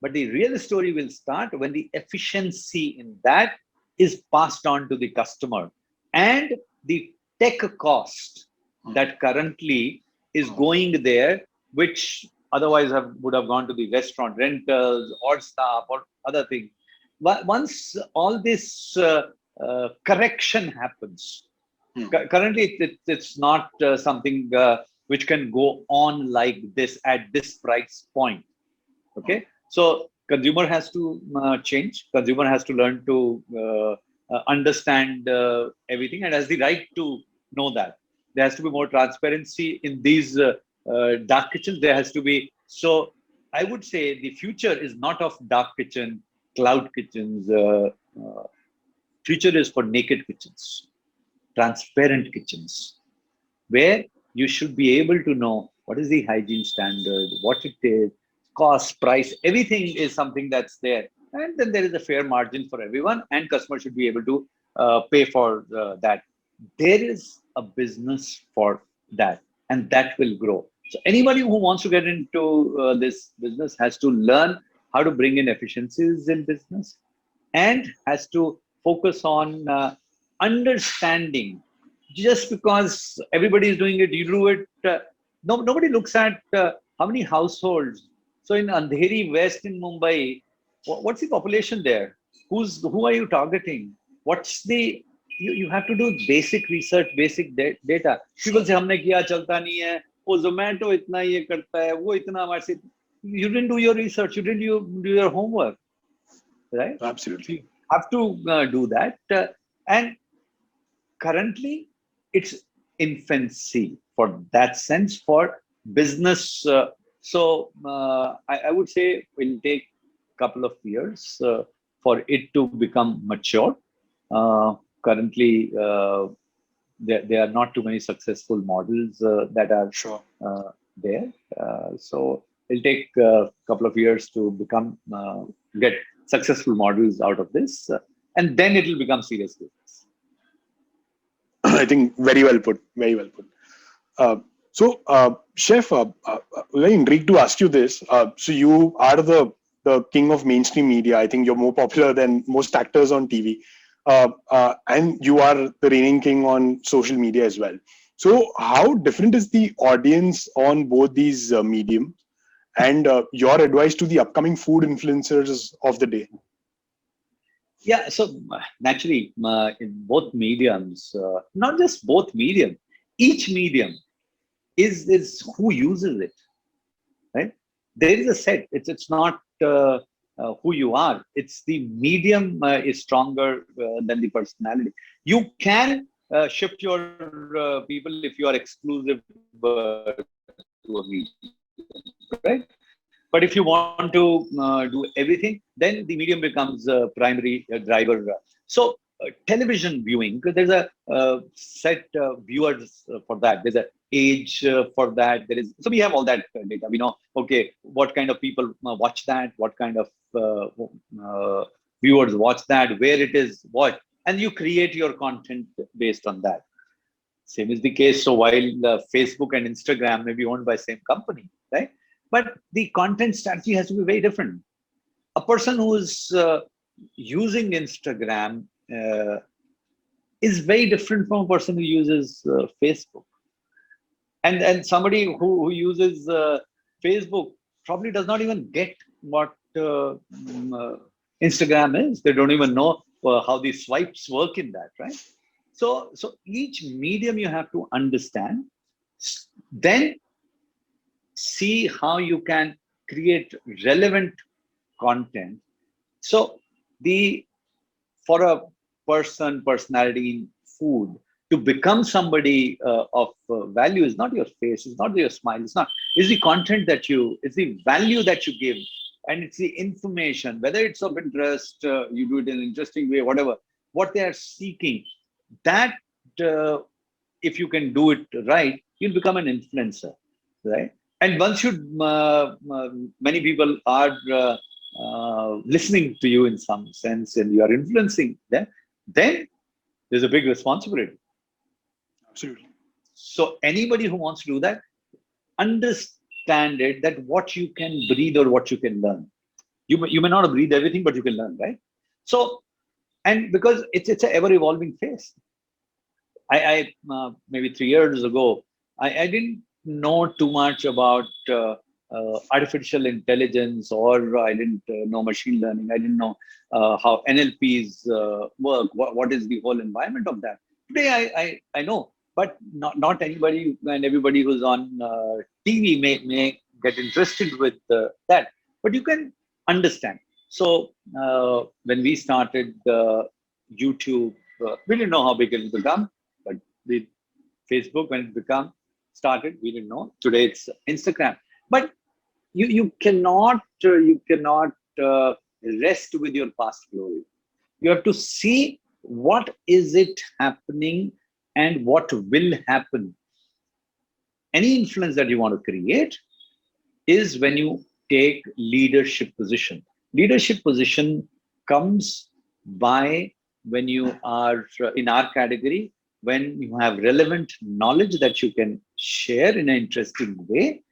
[SPEAKER 3] But the real story will start when the efficiency in that is passed on to the customer. And the tech cost that currently is going there, which otherwise would have gone to the restaurant rentals or staff or other things. Once all this correction happens, currently it's not something which can go on like this at this price point. Okay, so consumer has to change. Consumer has to learn to understand everything and has the right to know that. There has to be more transparency in these dark kitchens. There has to be. So I would say the future is not of dark kitchen, cloud kitchens. Future is for naked kitchens, transparent kitchens, where you should be able to know what is the hygiene standard, what it is, cost, price, everything is something that's there. And then there is a fair margin for everyone, and customers should be able to pay for that. There is a business for that, and that will grow. So anybody who wants to get into this business has to learn how to bring in efficiencies in business, and has to focus on understanding. Just because everybody is doing it, you do it. Nobody looks at how many households. So in Andheri West in Mumbai, what's the population there? Who are you targeting? What's the you have to do basic research, basic data. People say हमने किया चलता नहीं है, वो Zomato इतना ये करता है, वो इतना हमारे से. You didn't do your research, you didn't do your homework, right?
[SPEAKER 2] Absolutely.
[SPEAKER 3] You have to do that. And currently, it's infancy for that sense for business. I would say it will take a couple of years for it to become mature. Currently, there are not too many successful models that are there. So it'll take a couple of years to become get successful models out of this, and then it will become serious business.
[SPEAKER 2] I think very well put. Very well put. Chef, very intrigued to ask you this. So you are the king of mainstream media. I think you're more popular than most actors on TV. And you are the reigning king on social media as well. So how different is the audience on both these mediums, and your advice to the upcoming food influencers of the day?
[SPEAKER 3] Yeah, so naturally, in both mediums, not just both medium, each medium is who uses it, right? There is a set. It's not who you are. It's the medium is stronger than the personality. You can shift your people if you are exclusive to a medium, right? But if you want to do everything, then the medium becomes a primary driver. So television viewing, because there's a set viewers for that. There's an age for that. So we have all that data. We know, okay, what kind of people watch that, what kind of viewers watch that, where it is watched, and you create your content based on that. Same is the case. So while Facebook and Instagram may be owned by same company, right? But the content strategy has to be very different. A person who is using Instagram is very different from a person who uses Facebook. And somebody who uses Facebook probably does not even get what Instagram is. They don't even know how the swipes work in that, right? So each medium you have to understand, then see how you can create relevant content. So for a personality in food to become somebody of value is not your face, it's not your smile, it's the content that it's the value that you give, and it's the information, whether it's of interest, you do it in an interesting way, whatever, what they are seeking, that if you can do it right, you'll become an influencer, right? And once many people are listening to you in some sense, and you are influencing them, then there's a big responsibility.
[SPEAKER 2] Absolutely.
[SPEAKER 3] So anybody who wants to do that, understand it, that what you can breathe or what you can learn. You may not breathe everything, but you can learn, right? So, and because it's an ever evolving phase. I maybe 3 years ago, I didn't know too much about artificial intelligence, or I didn't know machine learning. I didn't know how NLPs work. What is the whole environment of that? Today I know, but not anybody and everybody who's on TV may get interested with that. But you can understand. So when we started YouTube, we didn't know how big it will become, but the Facebook, when it started, we didn't know. Today it's Instagram. But you cannot rest with your past glory. You have to see what is it happening and what will happen. Any influence that you want to create is when you take leadership position. Leadership position comes by when you are in our category, when you have relevant knowledge that you can share in an interesting way,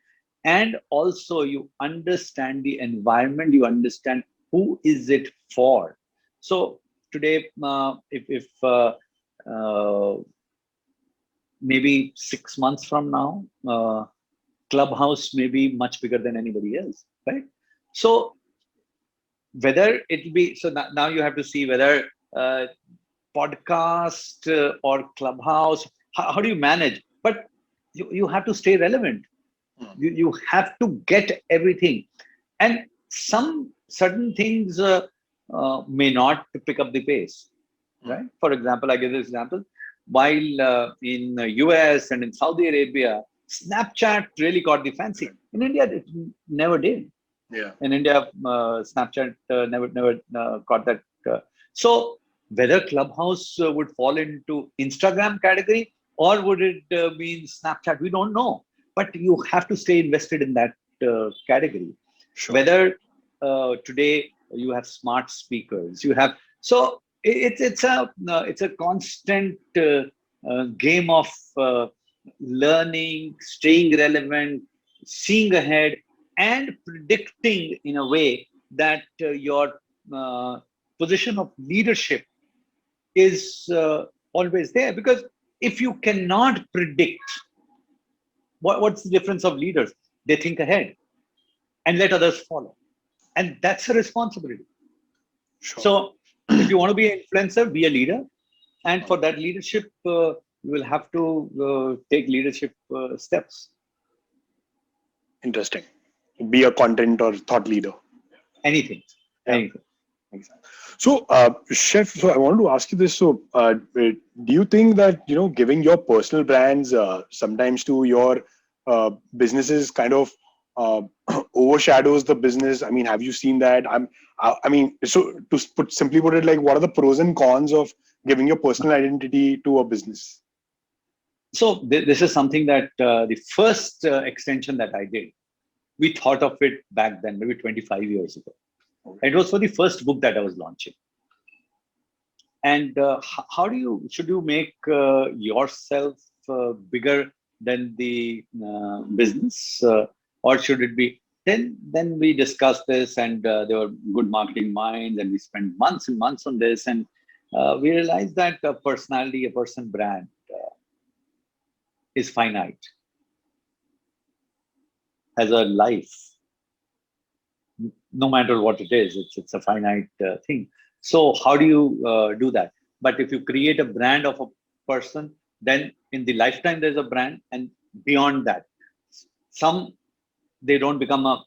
[SPEAKER 3] and also you understand the environment, you understand who is it for. So today, if maybe 6 months from now, Clubhouse may be much bigger than anybody else, right? So whether it be, so now you have to see whether podcast or Clubhouse, how do you manage? But you have to stay relevant. You have to get everything. And some certain things may not pick up the pace, right? For example, I give this example. While in the US and in Saudi Arabia, Snapchat really caught the fancy. In India, it never did.
[SPEAKER 2] Yeah.
[SPEAKER 3] In India, Snapchat never caught that. So whether Clubhouse would fall into Instagram category or would it be Snapchat, we don't know. But you have to stay invested in that category.
[SPEAKER 2] Sure.
[SPEAKER 3] Whether today you have smart speakers, you have, so it's a constant game of learning, staying relevant, seeing ahead, and predicting in a way that your position of leadership is always there. Because if you cannot predict, what's the difference of leaders? They think ahead and let others follow. And that's a responsibility.
[SPEAKER 2] Sure.
[SPEAKER 3] So if you want to be an influencer, be a leader. And for that leadership, you will have to take leadership steps.
[SPEAKER 2] Interesting. Be a content or thought leader.
[SPEAKER 3] Anything.
[SPEAKER 2] Yeah.
[SPEAKER 3] Anything.
[SPEAKER 2] Exactly. So, Chef, so I wanted to ask you this. So, do you think that, giving your personal brands sometimes to your businesses kind of overshadows the business? I mean, have you seen that? So to simply put it, like, what are the pros and cons of giving your personal identity to a business?
[SPEAKER 3] So this is something that the first extension that I did, we thought of it back then, maybe 25 years ago. It was for the first book that I was launching. And should you make yourself bigger than the business, or should it be? Then we discussed this, and there were good marketing minds, and we spent months and months on this, and we realized that a personality, a person brand is finite, has a life. No matter what it is, it's a finite thing. So how do you do that? But if you create a brand of a person, then in the lifetime there's a brand, and beyond that, they don't become a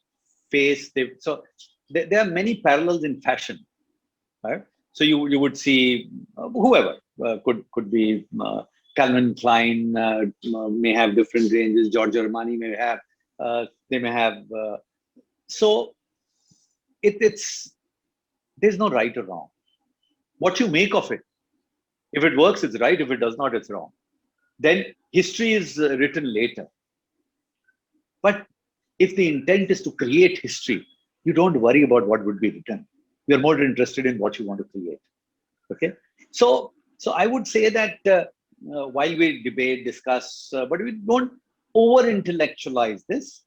[SPEAKER 3] face. So there are many parallels in fashion, right? So you would see whoever could be Calvin Klein may have different ranges. Giorgio Armani may have. They may have. So there's no right or wrong. What you make of it, if it works, it's right. If it does not, it's wrong. Then history is written later. But if the intent is to create history, you don't worry about what would be written. You're more interested in what you want to create. Okay. So I would say that while we debate, discuss, but we don't over-intellectualize this,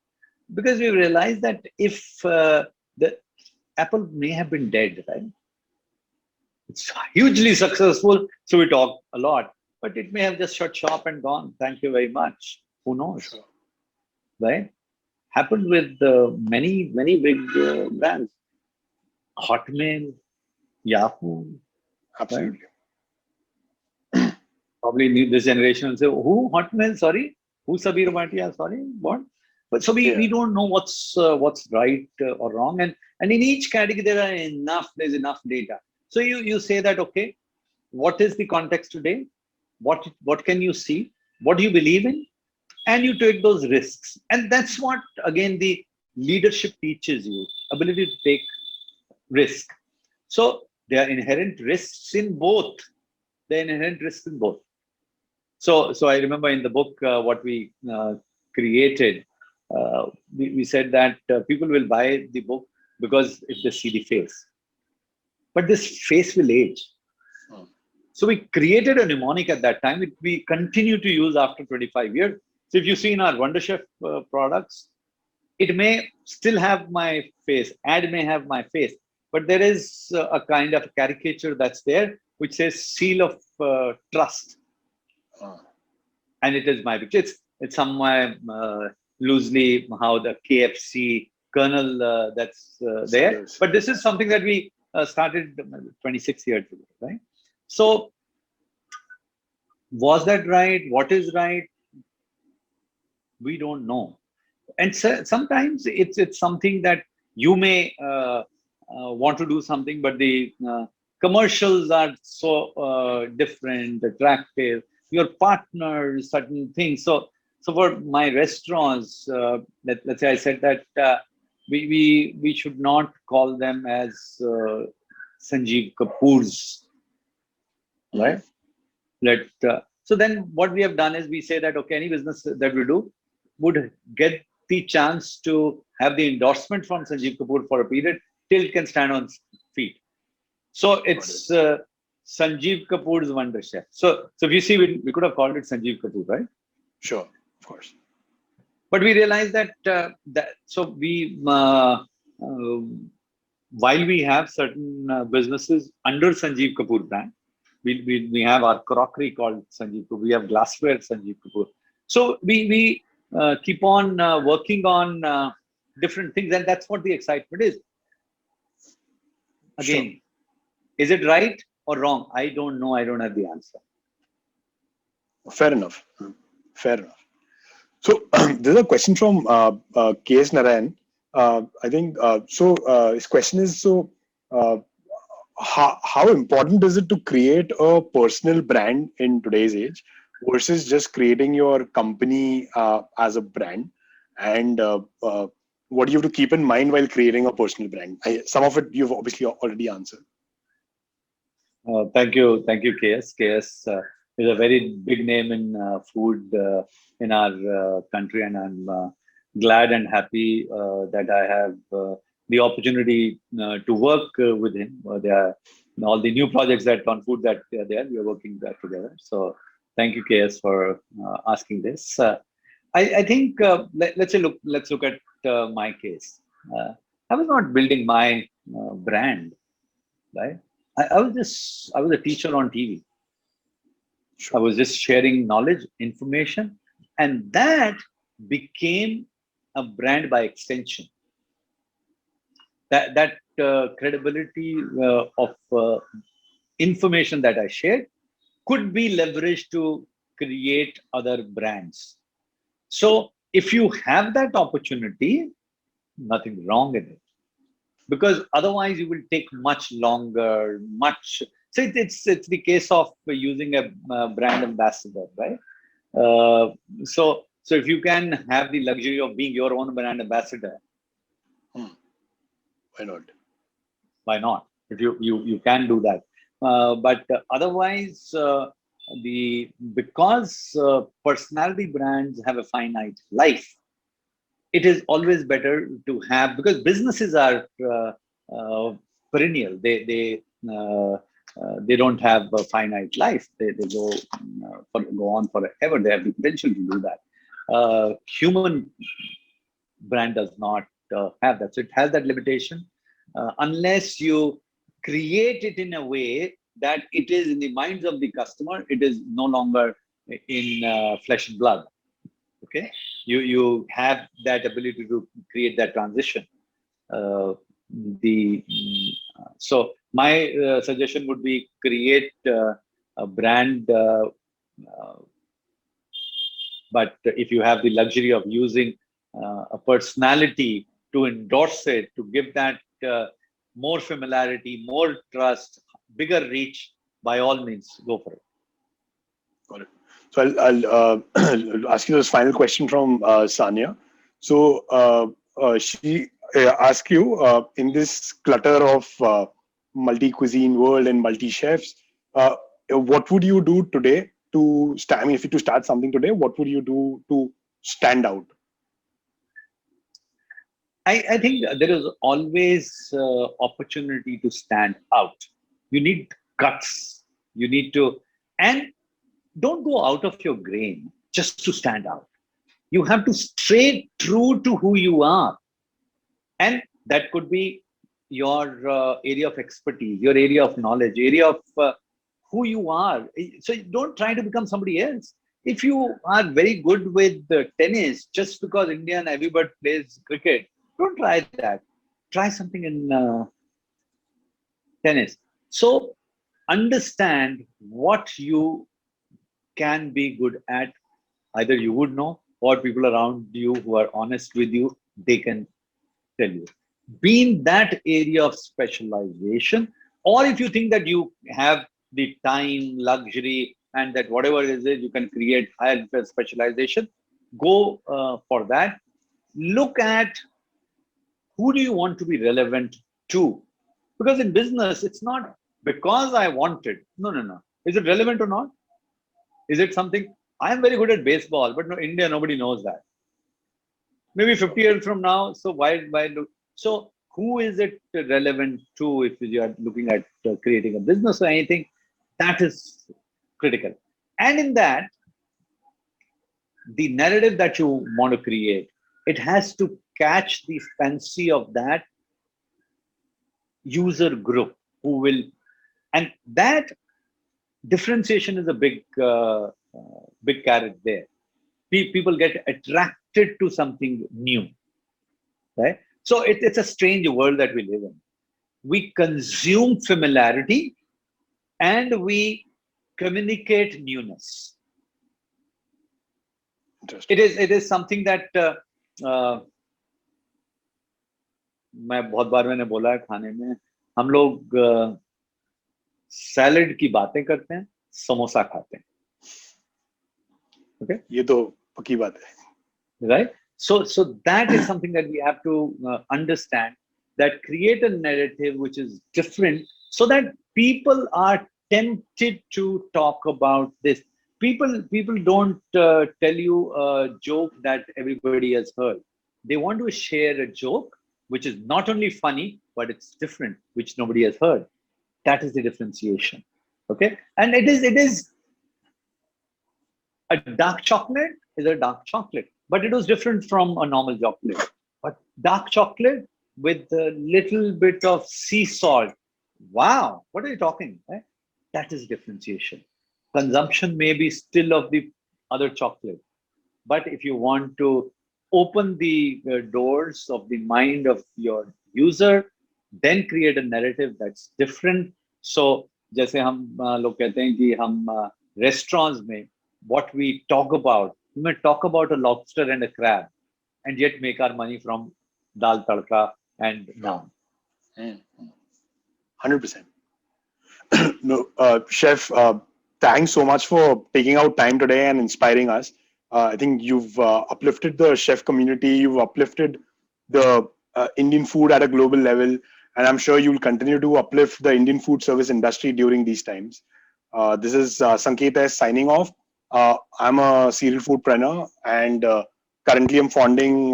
[SPEAKER 3] because we realize that if the Apple may have been dead, right? It's hugely successful, so we talk a lot, but it may have just shut shop and gone. Thank you very much. Who knows?
[SPEAKER 2] Sure.
[SPEAKER 3] Right? Happened with many big brands. Hotmail, Yahoo.
[SPEAKER 2] Absolutely.
[SPEAKER 3] Right? Probably this generation will say, who? Hotmail? Sorry? Who Sabir Bhatia? Sorry? What? But so we don't know what's right or wrong. And in each category, there's enough data. So you say that, okay, what is the context today? What can you see? What do you believe in? And you take those risks. And that's what, again, the leadership teaches you, ability to take risk. So there are inherent risks in both. So I remember in the book, what we created, we said that people will buy the book because if they see the face. But this face will age. So we created a mnemonic at that time, which we continue to use after 25 years. So if you see in our Wonder Chef products, It may still have my face, ad may have my face, but there is a kind of caricature that's there which says seal of trust, and it is my picture. It's somewhere loosely how the KFC kernel that's there, but this is something that we started 26 years ago, right? So was that right? What is right? We don't know. And so, sometimes it's something that you may want to do something, but the commercials are so different, attractive. Your partner, certain things. So for my restaurants, let's say I said that we should not call them as Sanjeev Kapoor's, right? So then what we have done is we say that, okay, any business that we do would get the chance to have the endorsement from Sanjeev Kapoor for a period till it can stand on feet. So it's Sanjeev Kapoor's Wonder Chef. So if you see, we could have called it Sanjeev Kapoor, right?
[SPEAKER 2] Sure, of course.
[SPEAKER 3] But we realized that while we have certain businesses under Sanjeev Kapoor brand, we have our crockery called Sanjeev Kapoor. We have glassware Sanjeev Kapoor. So we keep on working on different things, and that's what the excitement is. Again, sure. Is it right or wrong? I don't know. I don't have the answer.
[SPEAKER 2] Fair enough. Fair enough. So there's a question from K.S. Narayan. I think his question is how important is it to create a personal brand in today's age versus just creating your company as a brand? And what do you have to keep in mind while creating a personal brand? Some of it you've obviously already answered.
[SPEAKER 3] Thank you, KS. KS is a very big name in food in our country, and I'm glad and happy that I have the opportunity to work with him. There are all the new projects that on food that are there. We are working together. So thank you, KS, for asking this. I think let's look at my case. I was not building my brand, right? I was a teacher on TV. Sure. I was just sharing knowledge, information, and that became a brand by extension. That credibility of information that I shared could be leveraged to create other brands. So if you have that opportunity, nothing wrong in it, because otherwise you will take much longer. So it's the case of using a brand ambassador, right? So if you can have the luxury of being your own brand ambassador,
[SPEAKER 2] why not?
[SPEAKER 3] Why not? If you can do that, but otherwise, because personality brands have a finite life, it is always better to have, because businesses are perennial. They don't have a finite life. They go on forever. They have the potential to do that. Human brand does not have that. So it has that limitation unless you create it in a way that it is in the minds of the customer. It is no longer in flesh and blood. Okay, you have that ability to create that transition. So my suggestion would be create a brand, but if you have the luxury of using a personality to endorse it, to give that more familiarity, more trust, bigger reach, by all means, go for it.
[SPEAKER 2] Got it. So I'll ask you this final question from Sanya. So she asked you, in this clutter of multi-cuisine world and multi-chefs, what would you do today to stand? I mean, if you to start something today, what would you do to stand out?
[SPEAKER 3] I think there is always opportunity to stand out. You need guts. You need to, and don't go out of your grain just to stand out. You have to stay true to who you are. And that could be your area of expertise, your area of knowledge, area of who you are. So don't try to become somebody else. If you are very good with tennis, just because India and everybody plays cricket, don't try that. Try something in tennis. So understand what you can be good at. Either you would know, or people around you who are honest with you, they can tell you. Be in that area of specialization. Or if you think that you have the time, luxury, and that whatever it is, you can create higher specialization, go for that. Look at who do you want to be relevant to. Because in business, it's not because I wanted. No, no, no. Is it relevant or not? Is it something? I am very good at baseball, but no, India, nobody knows that. Maybe 50 years from now. So why look? So who is it relevant to if you are looking at creating a business or anything? That is critical. And in that, the narrative that you want to create, it has to catch the fancy of that user group who will, and that differentiation is a big carrot there. People get attracted to something new, right? So it's a strange world that we live in. We consume familiarity and we communicate newness. It is something that मैं बहुत बार मैंने बोला है खाने में, हम लोग salad की बातें करते हैं, समोसा खाते हैं. Okay,
[SPEAKER 2] ये तो पक्की बात है.
[SPEAKER 3] Right? So that is something that we have to understand, that create a narrative which is different so that people are tempted to talk about this. People don't tell you a joke that everybody has heard. They want to share a joke which is not only funny, but it's different, which nobody has heard. That is the differentiation. Okay? And it is a dark chocolate is a dark chocolate, but it was different from a normal chocolate. But dark chocolate with a little bit of sea salt. Wow, what are you talking? Right? That is differentiation. Consumption may be still of the other chocolate, but if you want to open the doors of the mind of your user, then create a narrative that's different. So, जैसे हम लोग कहते हैं कि हम restaurants में what we talk about, we may talk about a lobster and a crab, and yet make our money from dal tadka and naan.
[SPEAKER 2] 100%. No, Chef, thanks so much for taking out time today and inspiring us. I think you've uplifted the chef community, you've uplifted the Indian food at a global level, and I'm sure you'll continue to uplift the Indian food service industry during these times. This is Sanket S signing off. I'm a serial foodpreneur, and currently I'm founding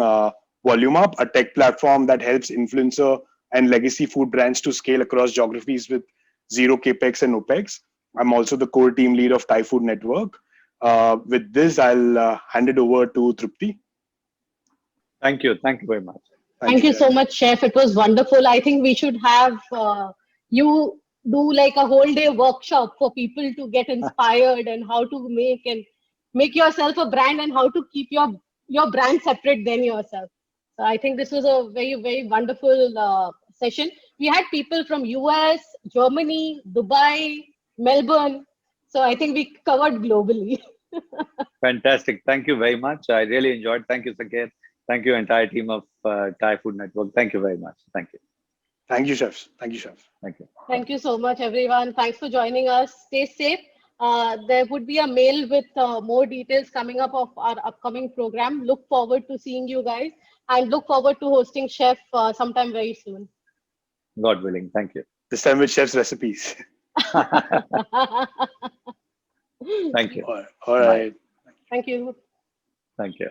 [SPEAKER 2] Volume Up, a tech platform that helps influencer and legacy food brands to scale across geographies with zero capex and opex. I'm also the core team lead of Thai Food Network. With this, I'll hand it over to Trupti.
[SPEAKER 3] Thank you very much.
[SPEAKER 1] Thank you so much, Chef. It was wonderful. I think we should have you do like a whole day workshop for people to get inspired and how to make yourself a brand and how to keep your brand separate than yourself. So I think this was a very, very wonderful session. We had people from US, Germany, Dubai, Melbourne. So I think we covered globally.
[SPEAKER 3] Fantastic. Thank you very much. I really enjoyed. Thank you, Sanket. Thank you, entire team of Thai Food Network. Thank you very much. Thank you.
[SPEAKER 2] Thank you, chefs. Thank you, chef.
[SPEAKER 3] Thank you.
[SPEAKER 1] Thank you so much, everyone. Thanks for joining us. Stay safe. There would be a mail with more details coming up of our upcoming program. Look forward to seeing you guys and look forward to hosting Chef sometime very soon.
[SPEAKER 3] God willing. Thank you.
[SPEAKER 2] This time with chef's recipes.
[SPEAKER 3] Thank you.
[SPEAKER 2] All right.
[SPEAKER 1] Thank you.
[SPEAKER 3] Thank you.